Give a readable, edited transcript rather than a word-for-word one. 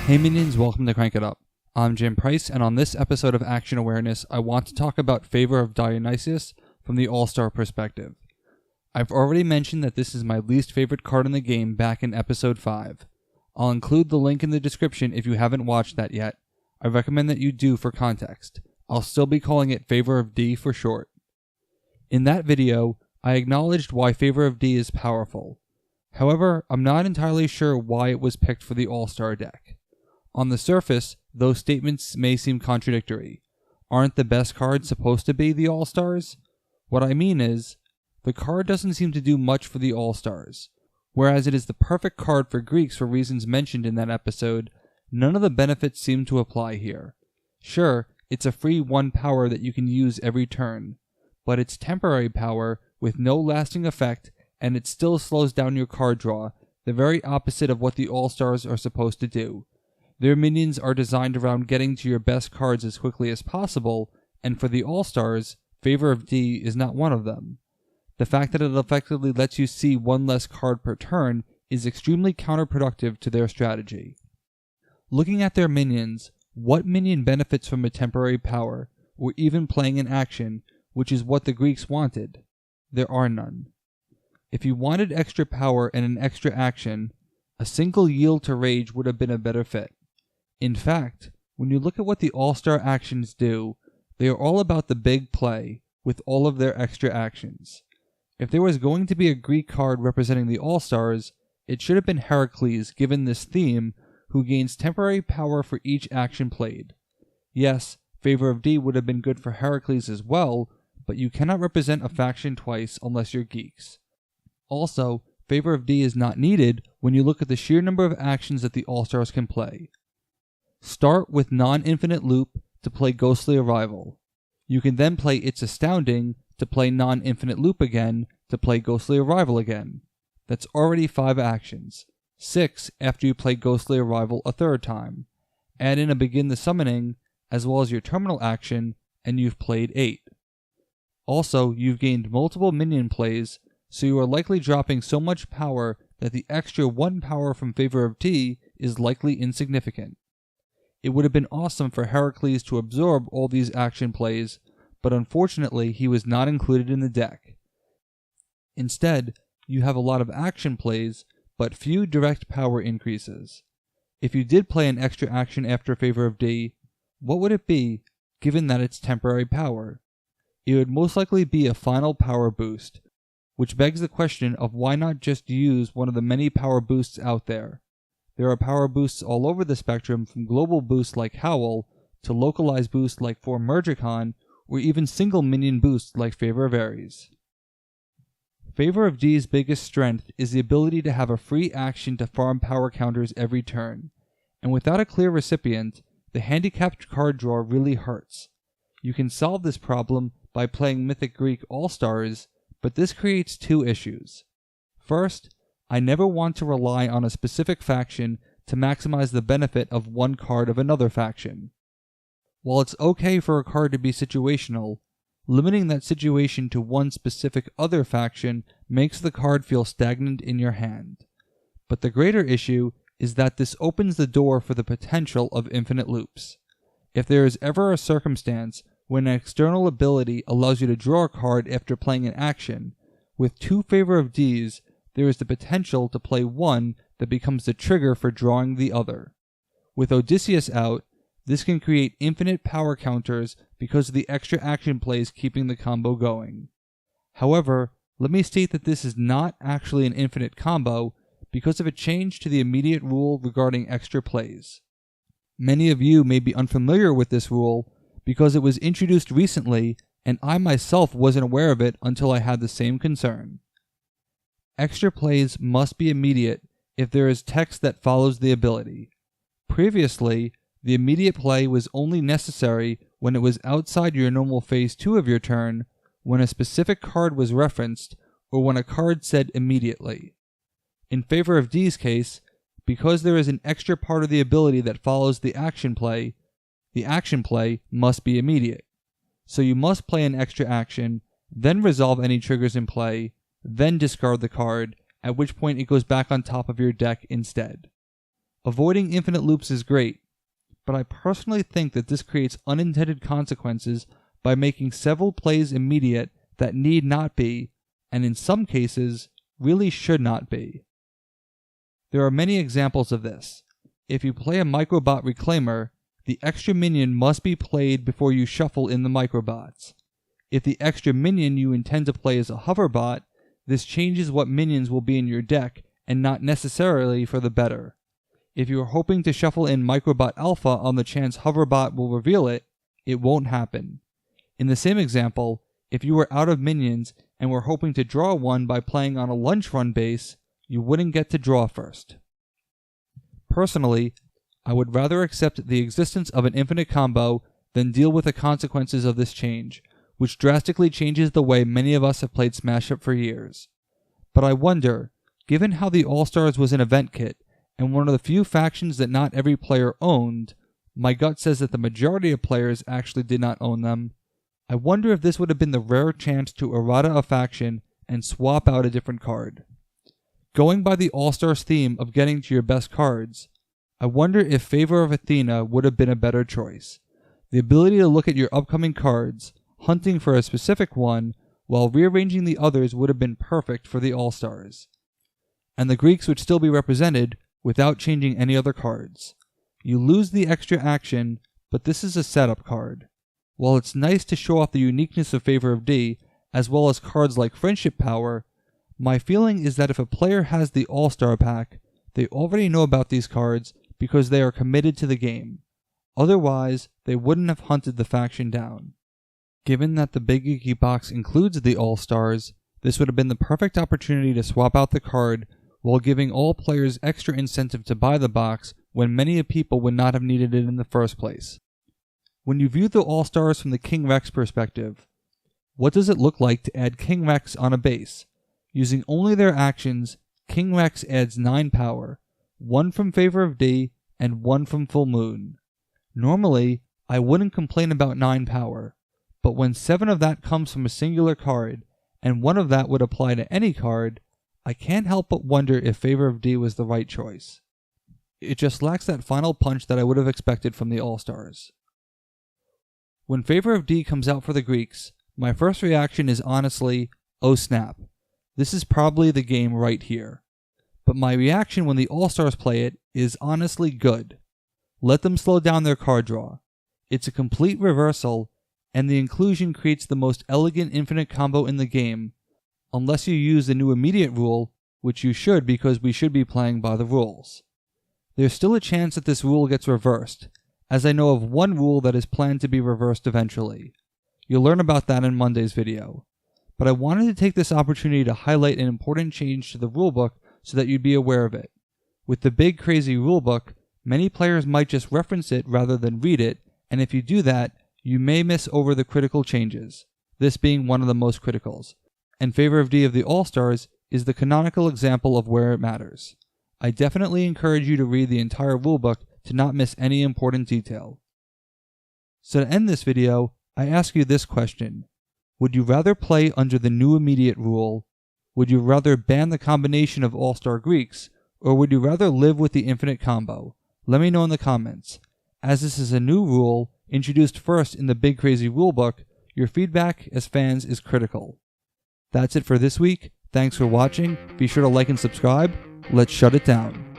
Hey minions, welcome to Crank It Up. I'm Jim Price, and on this episode of Action Awareness, I want to talk about Favor of Dionysus from the All-Star perspective. I've already mentioned that this is my least favorite card in the game back in episode 5. I'll include the link in the description if you haven't watched that yet. I recommend that you do for context. I'll still be calling it Favor of D for short. In that video, I acknowledged why Favor of D is powerful. However, I'm not entirely sure why it was picked for the All-Star deck. On the surface, those statements may seem contradictory. Aren't the best cards supposed to be the All-Stars? What I mean is, the card doesn't seem to do much for the All-Stars. Whereas it is the perfect card for Greeks for reasons mentioned in that episode, none of the benefits seem to apply here. Sure, it's a free 1 power that you can use every turn, but it's temporary power with no lasting effect, and it still slows down your card draw, the very opposite of what the All-Stars are supposed to do. Their minions are designed around getting to your best cards as quickly as possible, and for the All-Stars, Favor of D is not one of them. The fact that it effectively lets you see 1 less card per turn is extremely counterproductive to their strategy. Looking at their minions, what minion benefits from a temporary power, or even playing an action, which is what the Greeks wanted? There are none. If you wanted extra power and an extra action, a single Yield to Rage would have been a better fit. In fact, when you look at what the All-Star actions do, they are all about the big play, with all of their extra actions. If there was going to be a Greek card representing the All-Stars, it should have been Heracles, given this theme, who gains temporary power for each action played. Yes, Favor of D would have been good for Heracles as well, but you cannot represent a faction twice unless you're geeks. Also, Favor of D is not needed when you look at the sheer number of actions that the All-Stars can play. Start with non-infinite loop to play Ghostly Arrival. You can then play It's Astounding to play non-infinite loop again to play Ghostly Arrival again. That's already 5 actions. 6 after you play Ghostly Arrival a 3rd time. Add in a Begin the Summoning as well as your terminal action and you've played 8. Also, you've gained multiple minion plays, so you are likely dropping so much power that the extra 1 power from Favor of D is likely insignificant. It would have been awesome for Heracles to absorb all these action plays, but unfortunately he was not included in the deck. Instead, you have a lot of action plays, but few direct power increases. If you did play an extra action after Favor of D, what would it be, given that it's temporary power? It would most likely be a final power boost, which begs the question of why not just use one of the many power boosts out there. There are power boosts all over the spectrum, from global boosts like Howl, to localized boosts like For Mergicon, or even single minion boosts like Favor of Ares. Favor of D's biggest strength is the ability to have a free action to farm power counters every turn, and without a clear recipient, the handicapped card draw really hurts. You can solve this problem by playing Mythic Greek All-Stars, but this creates 2 issues. First, I never want to rely on a specific faction to maximize the benefit of 1 card of another faction. While it's okay for a card to be situational, limiting that situation to 1 specific other faction makes the card feel stagnant in your hand. But the greater issue is that this opens the door for the potential of infinite loops. If there is ever a circumstance when an external ability allows you to draw a card after playing an action, with 2 Favor of Ds, there is the potential to play 1 that becomes the trigger for drawing the other. With Odysseus out, this can create infinite power counters because of the extra action plays keeping the combo going. However, let me state that this is not actually an infinite combo because of a change to the immediate rule regarding extra plays. Many of you may be unfamiliar with this rule because it was introduced recently and I myself wasn't aware of it until I had the same concern. Extra plays must be immediate if there is text that follows the ability. Previously, the immediate play was only necessary when it was outside your normal phase 2 of your turn, when a specific card was referenced, or when a card said immediately. In Favor of D's case, because there is an extra part of the ability that follows the action play must be immediate. So you must play an extra action, then resolve any triggers in play, then discard the card, at which point it goes back on top of your deck instead. Avoiding infinite loops is great, but I personally think that this creates unintended consequences by making several plays immediate that need not be, and in some cases, really should not be. There are many examples of this. If you play a Microbot Reclaimer, the extra minion must be played before you shuffle in the Microbots. If the extra minion you intend to play is a Hoverbot, this changes what minions will be in your deck, and not necessarily for the better. If you are hoping to shuffle in Microbot Alpha on the chance Hoverbot will reveal it, it won't happen. In the same example, if you were out of minions and were hoping to draw one by playing on a Lunch Run base, you wouldn't get to draw first. Personally, I would rather accept the existence of an infinite combo than deal with the consequences of this change, which drastically changes the way many of us have played Smash Up for years. But I wonder, given how the All-Stars was an event kit, and one of the few factions that not every player owned, my gut says that the majority of players actually did not own them, I wonder if this would have been the rare chance to errata a faction and swap out a different card. Going by the All-Stars theme of getting to your best cards, I wonder if Favor of Athena would have been a better choice. The ability to look at your upcoming cards, hunting for a specific one, while rearranging the others would have been perfect for the All-Stars. And the Greeks would still be represented without changing any other cards. You lose the extra action, but this is a setup card. While it's nice to show off the uniqueness of Favor of D, as well as cards like Friendship Power, my feeling is that if a player has the All-Star pack, they already know about these cards because they are committed to the game. Otherwise, they wouldn't have hunted the faction down. Given that the Big Geeky box includes the All-Stars, this would have been the perfect opportunity to swap out the card while giving all players extra incentive to buy the box when many people would not have needed it in the first place. When you view the All-Stars from the King Rex perspective, what does it look like to add King Rex on a base? Using only their actions, King Rex adds 9 power, 1 from Favor of D, and 1 from Full Moon. Normally, I wouldn't complain about 9 power, but when 7 of that comes from a singular card, and 1 of that would apply to any card, I can't help but wonder if Favor of D was the right choice. It just lacks that final punch that I would have expected from the All-Stars. When Favor of D comes out for the Greeks, my first reaction is honestly, oh snap, this is probably the game right here. But my reaction when the All-Stars play it is honestly good. Let them slow down their card draw. It's a complete reversal, and the inclusion creates the most elegant infinite combo in the game, unless you use the new immediate rule, which you should because we should be playing by the rules. There's still a chance that this rule gets reversed, as I know of one rule that is planned to be reversed eventually. You'll learn about that in Monday's video. But I wanted to take this opportunity to highlight an important change to the rulebook so that you'd be aware of it. With the big crazy rulebook, many players might just reference it rather than read it, and if you do that, you may miss over the critical changes, this being one of the most criticals. And Favor of D of the All-Stars is the canonical example of where it matters. I definitely encourage you to read the entire rulebook to not miss any important detail. So to end this video, I ask you this question. Would you rather play under the new immediate rule? Would you rather ban the combination of All-Star Greeks? Or would you rather live with the infinite combo? Let me know in the comments. As this is a new rule, introduced first in the Big Crazy Rulebook, your feedback as fans is critical. That's it for this week. Thanks for watching. Be sure to like and subscribe. Let's shut it down.